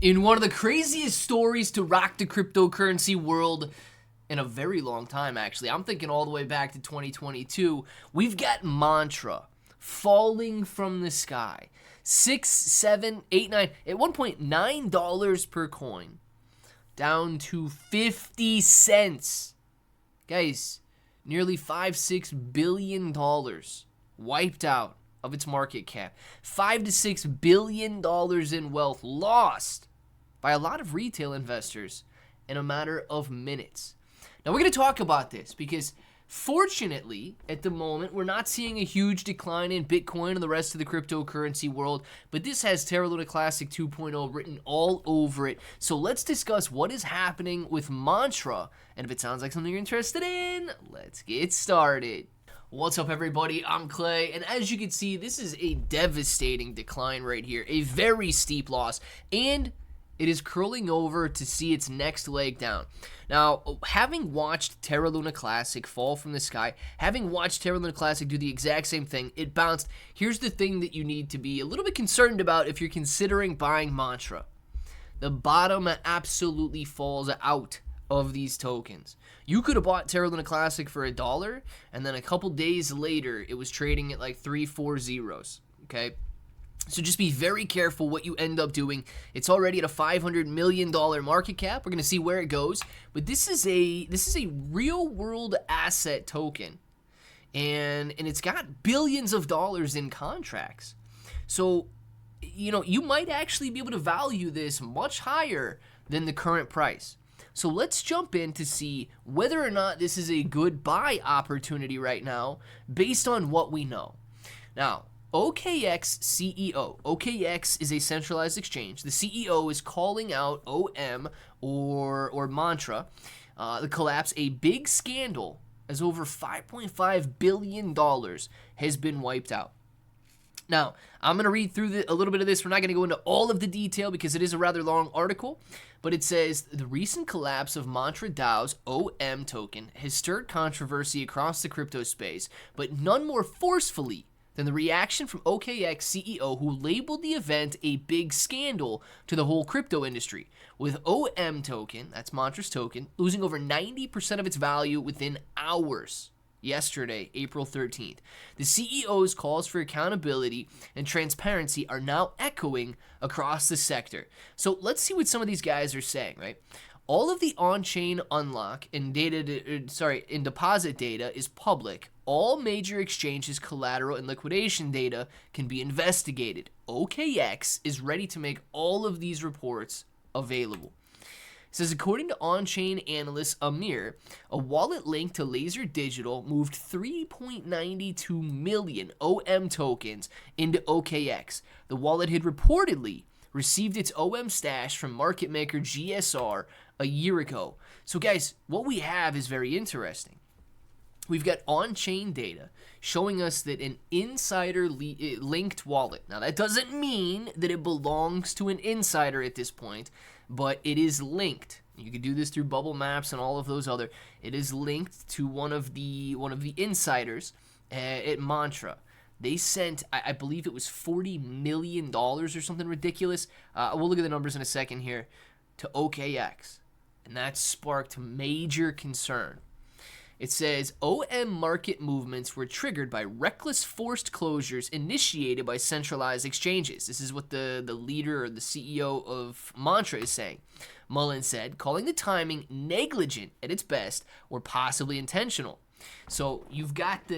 In one of the craziest stories to rock the cryptocurrency world in a very long time, actually, I'm thinking all the way back to 2022, we've got Mantra falling from the sky. 6, 7, 8, 9, at one point $9 per coin, down to 50 cents. Guys, nearly $5-6 billion wiped out of its market cap. $5-6 billion in wealth lost by a lot of retail investors in a matter of minutes. Now we're going to talk about this because fortunately, at the moment, we're not seeing a huge decline in Bitcoin and the rest of the cryptocurrency world, but this has Terra Luna Classic 2.0 written all over it. So let's discuss what is happening with Mantra, and if it sounds like something you're interested in, let's get started. What's up, everybody? I'm Clay, and as you can see, this is a devastating decline right here, a very steep loss, and it is curling over to see its next leg down. Now, having watched Terra Luna Classic fall from the sky, having watched Terra Luna Classic do the exact same thing, it bounced. Here's the thing that you need to be a little bit concerned about if you're considering buying Mantra. The bottom absolutely falls out of these tokens. You could have bought Terra Luna Classic for $1, and then a couple days later, it was trading at like 3-4 zeros, okay? So just be very careful what you end up doing. It's already at a $500 million market cap. We're going to see where it goes. But this is a real world asset token. And it's got billions of dollars in contracts. So, you might actually be able to value this much higher than the current price. So let's jump in to see whether or not this is a good buy opportunity right now based on what we know. Now, OKX CEO. OKX is a centralized exchange. The CEO is calling out OM or Mantra, the collapse, a big scandal as over $5.5 billion has been wiped out. Now, I'm going to read through a little bit of this. We're not going to go into all of the detail because it is a rather long article, but it says, the recent collapse of Mantra DAO's OM token has stirred controversy across the crypto space, but none more forcefully than the reaction from OKX CEO, who labeled the event a big scandal to the whole crypto industry, with OM token, that's Mantra's token, losing over 90% of its value within hours. Yesterday, April 13th. The CEO's calls for accountability and transparency are now echoing across the sector. So let's see what some of these guys are saying, right? All of the on-chain unlock and deposit data is public. All major exchanges' collateral and liquidation data can be investigated. OKX is ready to make all of these reports available. It says, according to on-chain analyst Amir, a wallet linked to Laser Digital moved 3.92 million OM tokens into OKX. The wallet had reportedly received its OM stash from market maker GSR a year ago. So guys, what we have is very interesting. We've got on-chain data showing us that an insider linked wallet. Now, that doesn't mean that it belongs to an insider at this point, but it is linked. You can do this through Bubble Maps and all of those other. It is linked to one of the insiders at Mantra. They sent, I believe it was $40 million or something ridiculous. We'll look at the numbers in a second here, to OKX. And that sparked major concern. It says, OM market movements were triggered by reckless forced closures initiated by centralized exchanges. This is what the leader or the CEO of Mantra is saying. Mullen said, calling the timing negligent at its best or possibly intentional. So you've got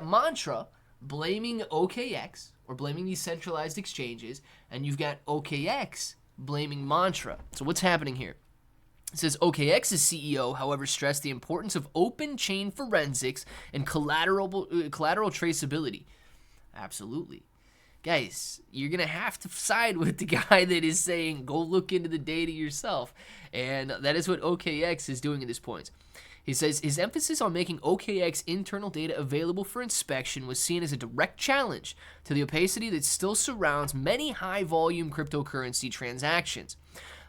Mantra blaming OKX or blaming these centralized exchanges, and you've got OKX blaming Mantra. So what's happening here? It says OKX's CEO, however, stressed the importance of open chain forensics and collateral traceability. Absolutely. Guys, you're going to have to side with the guy that is saying, go look into the data yourself. And that is what OKX is doing at this point. He says his emphasis on making OKX internal data available for inspection was seen as a direct challenge to the opacity that still surrounds many high-volume cryptocurrency transactions.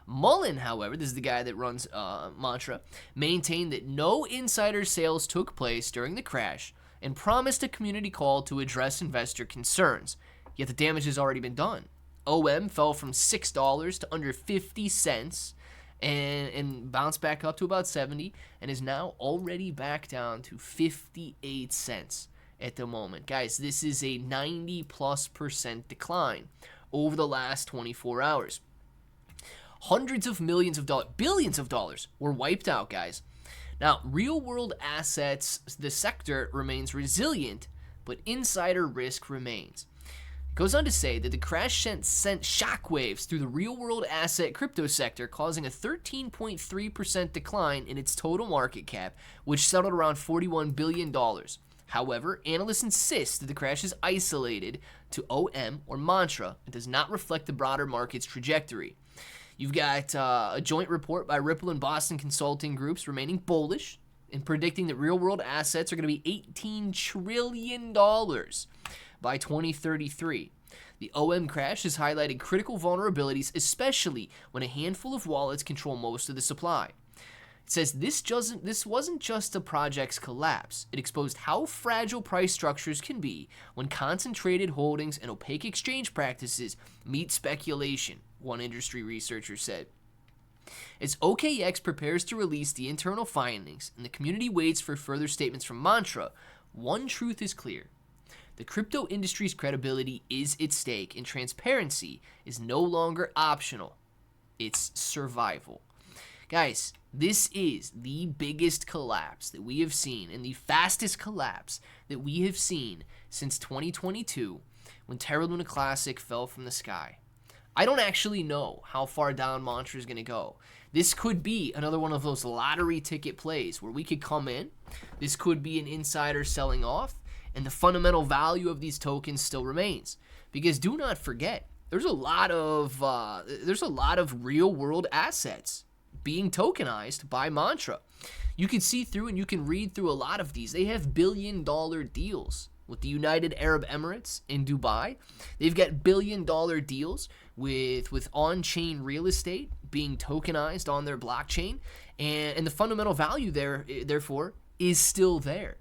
Mullen, however, this is the guy that runs Mantra, maintained that no insider sales took place during the crash and promised a community call to address investor concerns. Yet the damage has already been done. OM fell from $6 to under 50 cents and bounced back up to about 70 and is now already back down to 58 cents at the moment. Guys, this is a 90+% decline over the last 24 hours. Hundreds of millions of dollars, billions of dollars were wiped out, guys. Now, real-world assets, the sector remains resilient, but insider risk remains. It goes on to say that the crash sent shockwaves through the real-world asset crypto sector, causing a 13.3% decline in its total market cap, which settled around $41 billion. However, analysts insist that the crash is isolated to OM or Mantra and does not reflect the broader market's trajectory. You've got a joint report by Ripple and Boston Consulting Groups remaining bullish in predicting that real-world assets are going to be $18 trillion by 2033. The OM crash has highlighted critical vulnerabilities, especially when a handful of wallets control most of the supply. It says this wasn't just a project's collapse. It exposed how fragile price structures can be when concentrated holdings and opaque exchange practices meet speculation, one industry researcher said. As OKX prepares to release the internal findings and the community waits for further statements from Mantra, one truth is clear. The crypto industry's credibility is at stake, and transparency is no longer optional. It's survival. Guys, this is the biggest collapse that we have seen and the fastest collapse that we have seen since 2022 when Terra Luna Classic fell from the sky. I don't actually know how far down Mantra is going to go. This could be another one of those lottery ticket plays where we could come in. This could be an insider selling off, and the fundamental value of these tokens still remains. Because do not forget, there's a lot of real-world assets being tokenized by Mantra. You can see through and you can read through a lot of these. They have billion-dollar deals with the United Arab Emirates in Dubai. They've got billion-dollar deals with on-chain real estate being tokenized on their blockchain, and the fundamental value there, therefore, is still there.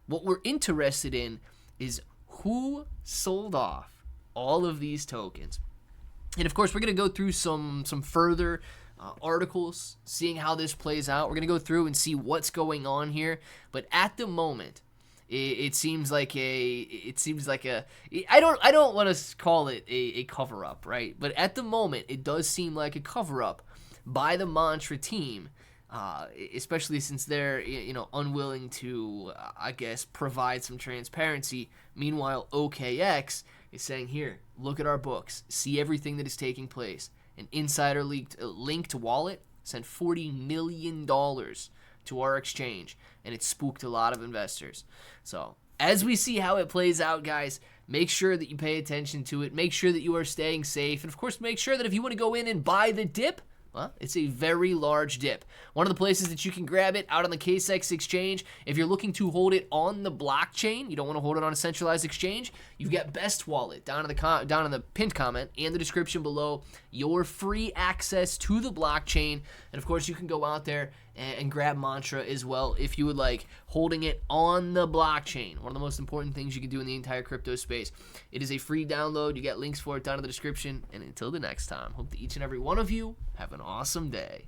What we're interested in is who sold off all of these tokens. And of course, we're going to go through some further articles, seeing how this plays out. We're going to go through and see what's going on here. But at the moment, it seems like I don't want to call it a cover up, right? But at the moment, it does seem like a cover up by the Mantra team, especially since they're unwilling to, I guess, provide some transparency. Meanwhile, OKX is saying, here, look at our books, see everything that is taking place. An insider linked wallet sent $40 million to our exchange, and it spooked a lot of investors. So as we see how it plays out, guys, make sure that you pay attention to it. Make sure that you are staying safe. And of course, make sure that if you want to go in and buy the dip, well, it's a very large dip. One of the places that you can grab it out on the KSEX exchange, if you're looking to hold it on the blockchain, you don't want to hold it on a centralized exchange, you've got Best Wallet down in the pinned comment and the description below, your free access to the blockchain. And of course, you can go out there and grab Mantra as well if you would like, holding it on the blockchain. One of the most important things you can do in the entire crypto space. It is a free download. You get links for it down in the description. And until the next time, hope that each and every one of you have an awesome day.